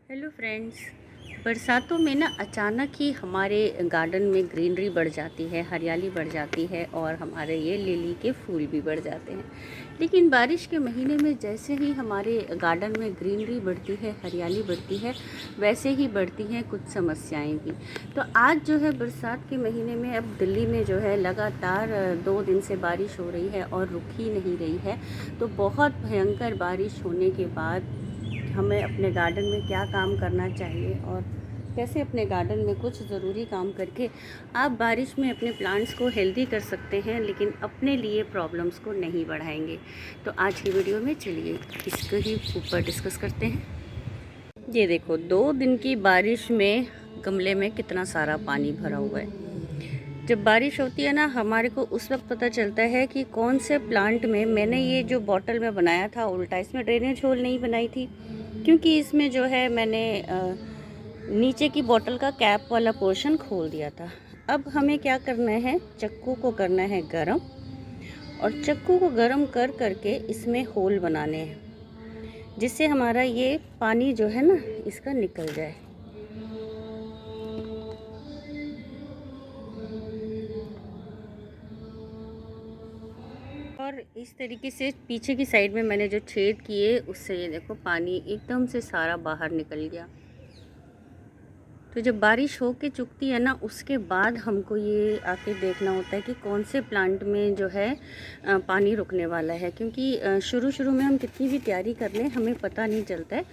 Hello friends. बरसातों में ना अचानक ही हमारे गार्डन में ग्रीनरी बढ़ जाती है, हरियाली बढ़ जाती है और हमारे ये लिली के फूल भी बढ़ जाते हैं। लेकिन बारिश के महीने में जैसे ही हमारे गार्डन में ग्रीनरी बढ़ती है, हरियाली बढ़ती है, वैसे ही बढ़ती हैं कुछ समस्याएं भी। तो आज जो है बरसात के महीने में अब दिल्ली में जो है लगातार 2 दिन से बारिश हो रही है और रुक ही नहीं रही है। तो बहुत भयंकर बारिश होने के बाद हमें अपने गार्डन में क्या काम करना चाहिए और कैसे अपने गार्डन में कुछ ज़रूरी काम करके आप बारिश में अपने प्लांट्स को हेल्दी कर सकते हैं, लेकिन अपने लिए प्रॉब्लम्स को नहीं बढ़ाएंगे। तो आज की वीडियो में चलिए इसको ही ऊपर डिस्कस करते हैं। ये देखो, 2 दिन की बारिश में गमले में कितना सारा पानी भरा हुआ है। जब बारिश होती है ना, हमारे को उस वक्त पता चलता है कि कौन से प्लांट में मैंने ये जो बॉटल में बनाया था उल्टा, इसमें ड्रेनेज होल नहीं बनाई थी, क्योंकि इसमें जो है मैंने नीचे की बोतल का कैप वाला पोर्शन खोल दिया था। अब हमें क्या करना है, चक्कू को करना है गरम और चक्कू को गरम कर करके इसमें होल बनाने हैं, जिससे हमारा ये पानी जो है ना इसका निकल जाए। और इस तरीके से पीछे की साइड में मैंने जो छेद किए उससे ये देखो पानी एकदम से सारा बाहर निकल गया। तो जब बारिश हो के चुकती है ना, उसके बाद हमको ये आके देखना होता है कि कौन से प्लांट में जो है पानी रुकने वाला है, क्योंकि शुरू शुरू में हम कितनी भी तैयारी कर लें हमें पता नहीं चलता है।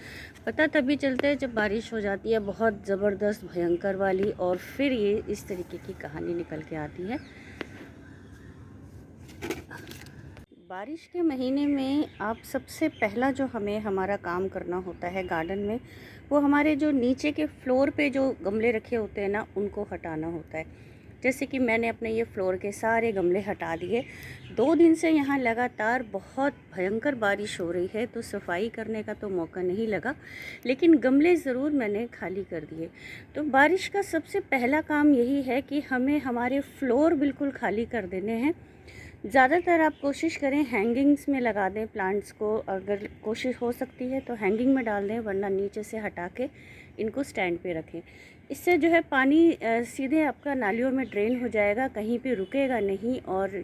पता तभी चलता है जब बारिश हो जाती है बहुत ज़बरदस्त भयंकर वाली, और फिर ये इस तरीके की कहानी निकल के आती है। बारिश के महीने में आप सबसे पहला जो हमें हमारा काम करना होता है गार्डन में, वो हमारे जो नीचे के फ्लोर पे जो गमले रखे होते हैं ना, उनको हटाना होता है। जैसे कि मैंने अपने ये फ्लोर के सारे गमले हटा दिए। 2 दिन से यहाँ लगातार बहुत भयंकर बारिश हो रही है, तो सफाई करने का तो मौका नहीं लगा, लेकिन गमले ज़रूर मैंने खाली कर दिए। तो बारिश का सबसे पहला काम यही है कि हमें हमारे फ्लोर बिल्कुल खाली कर देने हैं। ज़्यादातर आप कोशिश करें हैंगिंग्स में लगा दें प्लांट्स को, अगर कोशिश हो सकती है तो हैंगिंग में डाल दें, वरना नीचे से हटा के इनको स्टैंड पे रखें। इससे जो है पानी सीधे आपका नालियों में ड्रेन हो जाएगा, कहीं पे रुकेगा नहीं। और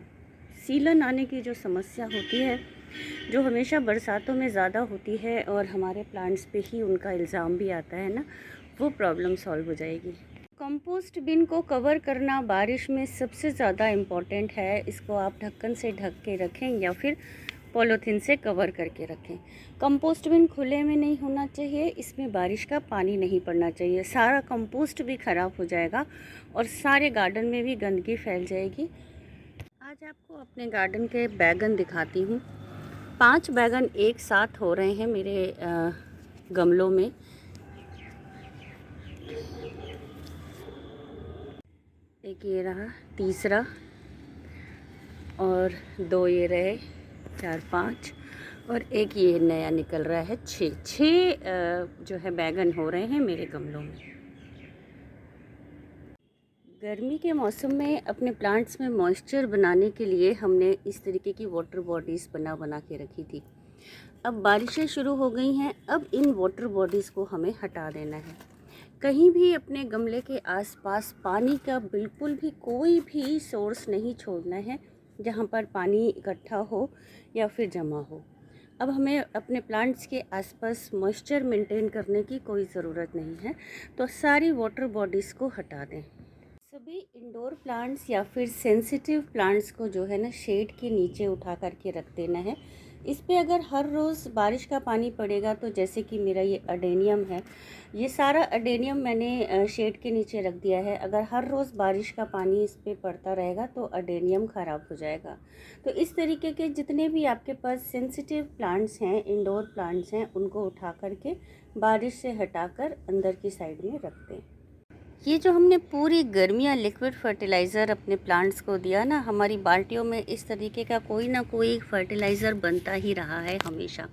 सीलन आने की जो समस्या होती है, जो हमेशा बरसातों में ज़्यादा होती है और हमारे प्लांट्स पे ही उनका इल्ज़ाम भी आता है ना, वो प्रॉब्लम सॉल्व हो जाएगी। कंपोस्ट बिन को कवर करना बारिश में सबसे ज़्यादा इम्पॉर्टेंट है। इसको आप ढक्कन से ढक के रखें या फिर पॉलीथीन से कवर करके रखें। कंपोस्ट बिन खुले में नहीं होना चाहिए, इसमें बारिश का पानी नहीं पड़ना चाहिए। सारा कंपोस्ट भी ख़राब हो जाएगा और सारे गार्डन में भी गंदगी फैल जाएगी। आज आपको अपने गार्डन के बैगन दिखाती हूँ। 5 बैगन एक साथ हो रहे हैं मेरे गमलों में। एक ये रहा तीसरा, और 2 ये रहे, 4 5, और एक ये नया निकल रहा है। 6 जो है बैगन हो रहे हैं मेरे गमलों में। गर्मी के मौसम में अपने प्लांट्स में मॉइस्चर बनाने के लिए हमने इस तरीके की वाटर बॉडीज़ बना के रखी थी। अब बारिशें शुरू हो गई हैं, अब इन वाटर बॉडीज़ को हमें हटा देना है। कहीं भी अपने गमले के आसपास पानी का बिल्कुल भी कोई भी सोर्स नहीं छोड़ना है जहाँ पर पानी इकट्ठा हो या फिर जमा हो। अब हमें अपने प्लांट्स के आसपास मॉइस्चर मेंटेन करने की कोई ज़रूरत नहीं है, तो सारी वाटर बॉडीज़ को हटा दें। सभी इंडोर प्लांट्स या फिर सेंसिटिव प्लांट्स को जो है ना शेड के नीचे उठा करके रख देना है। इस पे अगर हर रोज़ बारिश का पानी पड़ेगा, तो जैसे कि मेरा ये अडेनियम है, ये सारा अडेनियम मैंने शेड के नीचे रख दिया है। अगर हर रोज़ बारिश का पानी इस पे पड़ता रहेगा तो अडेनियम ख़राब हो जाएगा। तो इस तरीके के जितने भी आपके पास सेंसिटिव प्लांट्स हैं, इंडोर प्लांट्स हैं, उनको उठा करके बारिश से हटाकर अंदर की साइड में रख दें। ये जो हमने पूरी गर्मियाँ लिक्विड फर्टिलाइज़र अपने प्लांट्स को दिया ना, हमारी बाल्टियों में इस तरीके का कोई ना कोई फर्टिलाइज़र बनता ही रहा है हमेशा।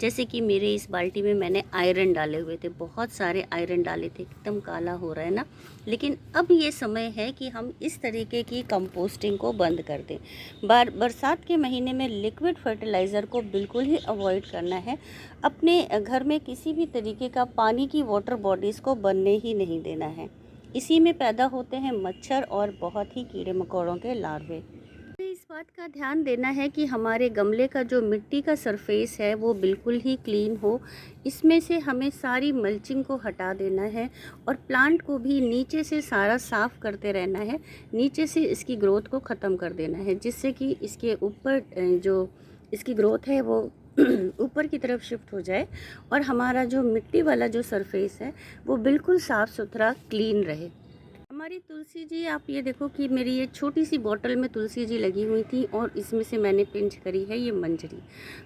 जैसे कि मेरे इस बाल्टी में मैंने आयरन डाले हुए थे, बहुत सारे आयरन डाले थे, एकदम काला हो रहा है ना। लेकिन अब ये समय है कि हम इस तरीके की कंपोस्टिंग को बंद कर दें। बरसात के महीने में लिक्विड फर्टिलाइज़र को बिल्कुल ही अवॉइड करना है। अपने घर में किसी भी तरीके का पानी की वाटर बॉडीज़ को बनने ही नहीं देना है। इसी में पैदा होते हैं मच्छर और बहुत ही कीड़े मकोड़ों के लार्वे। हमें इस बात का ध्यान देना है कि हमारे गमले का जो मिट्टी का सरफेस है वो बिल्कुल ही क्लीन हो। इसमें से हमें सारी मल्चिंग को हटा देना है और प्लांट को भी नीचे से सारा साफ़ करते रहना है। नीचे से इसकी ग्रोथ को ख़त्म कर देना है, जिससे कि इसके ऊपर जो इसकी ग्रोथ है वो ऊपर की तरफ शिफ्ट हो जाए और हमारा जो मिट्टी वाला जो सरफेस है वो बिल्कुल साफ़ सुथरा क्लीन रहे। हमारी तुलसी जी, आप ये देखो कि मेरी ये छोटी सी बॉटल में तुलसी जी लगी हुई थी और इसमें से मैंने पिंच करी है ये मंजरी।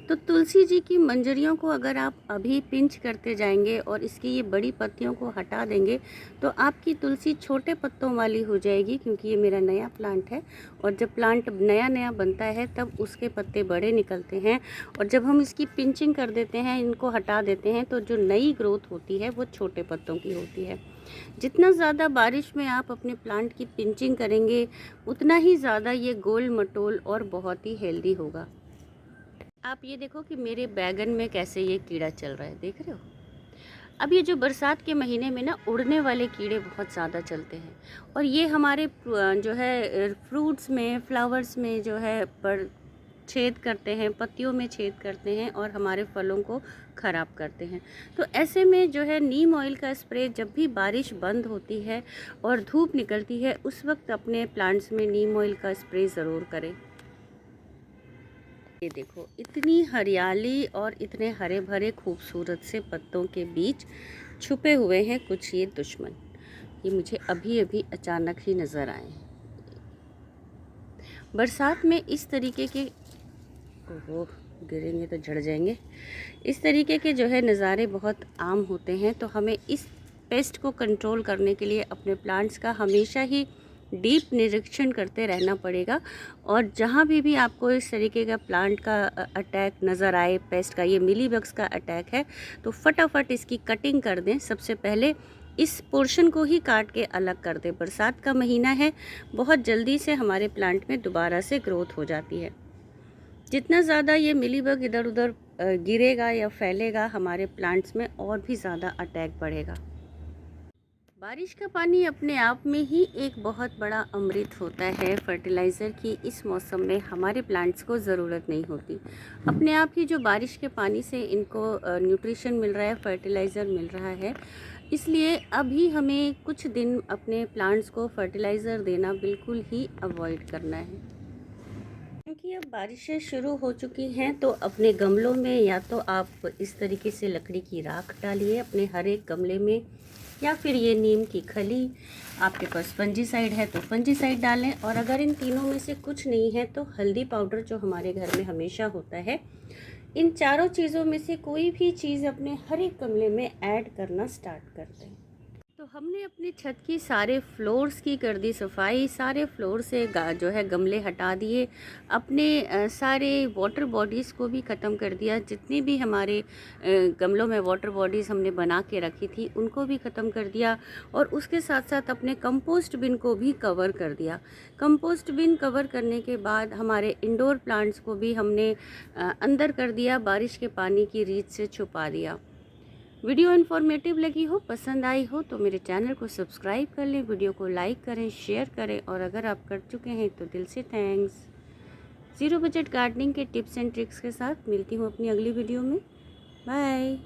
तो तुलसी जी की मंजरियों को अगर आप अभी पिंच करते जाएंगे और इसकी ये बड़ी पत्तियों को हटा देंगे तो आपकी तुलसी छोटे पत्तों वाली हो जाएगी, क्योंकि ये मेरा नया प्लांट है और जब प्लांट नया नया बनता है तब उसके पत्ते बड़े निकलते हैं और जब हम इसकी पिंचिंग कर देते हैं, इनको हटा देते हैं, तो जो नई ग्रोथ होती है वो छोटे पत्तों की होती है। जितना ज़्यादा बारिश में आप अपने प्लांट की पिंचिंग करेंगे उतना ही ज़्यादा ये गोल मटोल और बहुत ही हेल्दी होगा। आप ये देखो कि मेरे बैगन में कैसे ये कीड़ा चल रहा है, देख रहे हो। अब ये जो बरसात के महीने में ना उड़ने वाले कीड़े बहुत ज़्यादा चलते हैं और ये हमारे जो है फ्रूट्स में, फ्लावर्स में जो है पर छेद करते हैं, पत्तियों में छेद करते हैं और हमारे फलों को ख़राब करते हैं। तो ऐसे में जो है नीम ऑयल का स्प्रे, जब भी बारिश बंद होती है और धूप निकलती है उस वक्त अपने प्लांट्स में नीम ऑयल का स्प्रे ज़रूर करें। ये देखो इतनी हरियाली और इतने हरे भरे खूबसूरत से पत्तों के बीच छुपे हुए हैं कुछ ये दुश्मन। ये मुझे अभी अभी अचानक ही नज़र आए। बरसात में इस तरीके के, ओहो गिरेंगे तो झड़ जाएंगे, इस तरीके के जो है नज़ारे बहुत आम होते हैं। तो हमें इस पेस्ट को कंट्रोल करने के लिए अपने प्लांट्स का हमेशा ही डीप निरीक्षण करते रहना पड़ेगा और जहाँ भी आपको इस तरीके का प्लांट का अटैक नज़र आए, पेस्ट का, ये मिलीबग्स का अटैक है, तो फटाफट इसकी कटिंग कर दें। सबसे पहले इस पोर्शन को ही काट के अलग कर दें। बरसात का महीना है, बहुत जल्दी से हमारे प्लांट में दोबारा से ग्रोथ हो जाती है। जितना ज़्यादा ये मिलीबग इधर उधर गिरेगा या फैलेगा, हमारे प्लांट्स में और भी ज़्यादा अटैक बढ़ेगा। बारिश का पानी अपने आप में ही एक बहुत बड़ा अमृत होता है। फर्टिलाइज़र की इस मौसम में हमारे प्लांट्स को ज़रूरत नहीं होती। अपने आप ही जो बारिश के पानी से इनको न्यूट्रिशन मिल रहा है, फर्टिलाइज़र मिल रहा है। इसलिए अभी हमें कुछ दिन अपने प्लांट्स को फर्टिलाइज़र देना बिल्कुल ही अवॉइड करना है, क्योंकि अब बारिशें शुरू हो चुकी हैं। तो अपने गमलों में या तो आप इस तरीके से लकड़ी की राख डालिए अपने हर एक गमले में, या फिर ये नीम की खली, आपके पास फंजीसाइड है तो फंजीसाइड डालें। और अगर इन तीनों में से कुछ नहीं है तो हल्दी पाउडर जो हमारे घर में हमेशा होता है। इन चारों चीज़ों में से कोई भी चीज़ अपने हर एक गमले में ऐड करना स्टार्ट कर दें। तो हमने अपनी छत की सारे फ्लोर्स की कर दी सफाई, सारे फ्लोर से जो है गमले हटा दिए, अपने सारे वाटर बॉडीज़ को भी ख़त्म कर दिया। जितनी भी हमारे गमलों में वाटर बॉडीज़ हमने बना के रखी थी उनको भी ख़त्म कर दिया और उसके साथ साथ अपने कंपोस्ट बिन को भी कवर कर दिया। कंपोस्ट बिन कवर करने के बाद हमारे इंडोर प्लांट्स को भी हमने अंदर कर दिया, बारिश के पानी की रीछ से छुपा दिया। वीडियो इन्फॉर्मेटिव लगी हो, पसंद आई हो तो मेरे चैनल को सब्सक्राइब कर लें, वीडियो को लाइक करें, शेयर करें और अगर आप कर चुके हैं तो दिल से थैंक्स। ज़ीरो बजट गार्डनिंग के टिप्स एंड ट्रिक्स के साथ मिलती हूँ अपनी अगली वीडियो में। बाय।